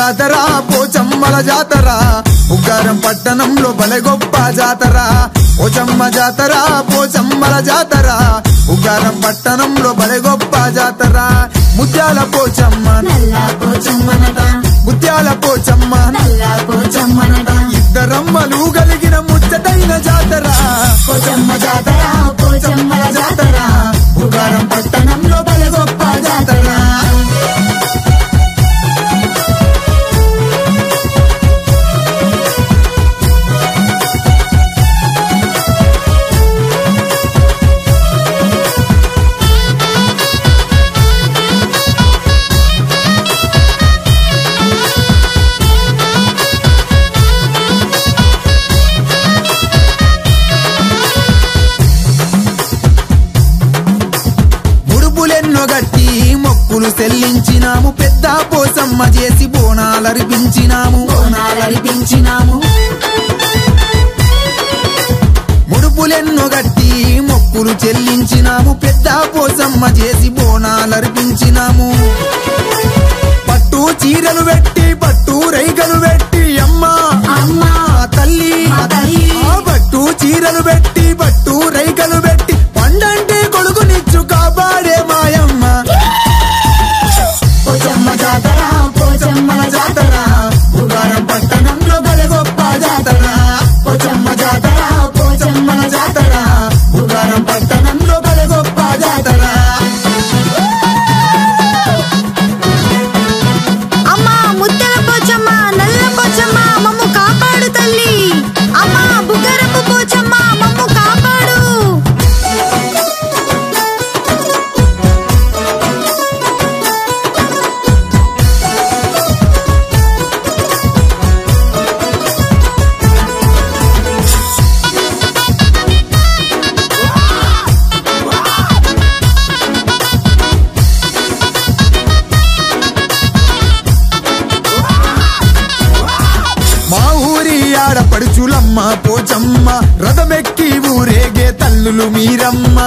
జాతర పోచమ్మల జాతర ఉగ్గారం పట్టణంలో భలే గొప్ప జాతర పోచమ్మ జాతర పోచమ్మల జాతర ఉగ్గారం పట్టణంలో భలే గొప్ప జాతర ముత్యాల పోచమ్మ నల్లా పోచమ్మనట ముత్యాల పోచమ్మ నల్లా పోచమ్మనట ఇద్దరమ్మలు కలిగిన ముచ్చటైన జాతర పోచమ్మ జాతర పోచమ్మల జాతర ఉగ్గారం పట్టణంలో భలే గొప్ప జాతర గట్టి మొక్కులు చెల్లించినాము పెద్ద పోసమ్మ చేసి బోనాలర్పించినాము ముడుపులెన్నో గట్టి మొక్కులు చెల్లించినాము పెద్ద పోసమ్మ చేసి బోనాలర్పించినాము పట్టు చీరలు పెట్టి పట్టు రైగలు పెట్టి అమ్మా తల్లి పట్టు చీరలు పెట్టి పట్టు రైగలు పెట్టి పండంటి కొడుకునిచ్చు కాపాడే మాయమ్మ పోచమ్మ జాతర పోచమ్మల జాతర ఉగ్గారం పట్టణంలో భలే గొప్ప జాతర పోచమ్మ జాతర పోచమ్మల జాతర ఉగ్గారం పట్టణంలో భలే గొప్ప జాతర అమ్మా ముత్యాల పోచమ్మ నల్ల పోచమ్మ మమ్ము కాపాడు తల్లి అమ్మా బుగ్గరపు పోచమ్మ మమ్ము కాపాడు ఆడపడుచులమ్మ పోచమ్మ రథమెక్కి ఊరేగే తల్లులు మీరమ్మ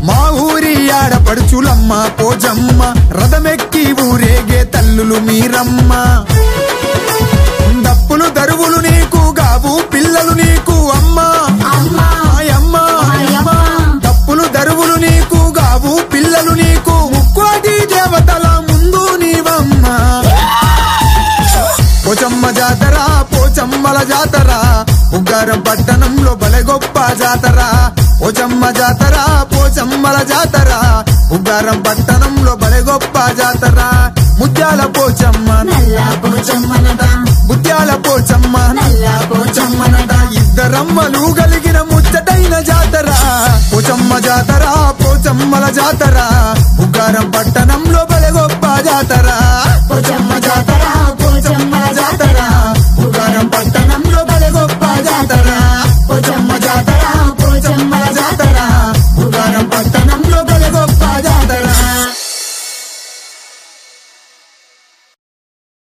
మా ఊరి ఆడపడుచులమ్మ పోచమ్మ రథమెక్కి ఊరేగే తల్లులు మీరమ్మ దప్పులు దరువులు నీకు గావు పిల్లలు నీకు అమ్మా దప్పులు దరువులు నీకు గావు పిల్లలు నీకు ముక్కోటి దేవతల ముందు నీవమ్మ పోచమ్మ జాతర పోచమ్మల జాతర ఉగ్గారం పట్టణంలో భలే గొప్ప జాతర పోచమ్మ జాతర పోచమ్మల జాతర ఉగ్గారం పట్టణంలో భలే గొప్ప జాతర ముత్యాల పోచమ్మ నల్లా పోచమ్మనట ముత్యాల పోచమ్మ నల్లా పోచమ్మనట ఇద్దరమ్మలు కలిగిన ముచ్చటైన జాతర పోచమ్మ జాతర పోచమ్మల జాతర ఉగ్గారం పట్టణం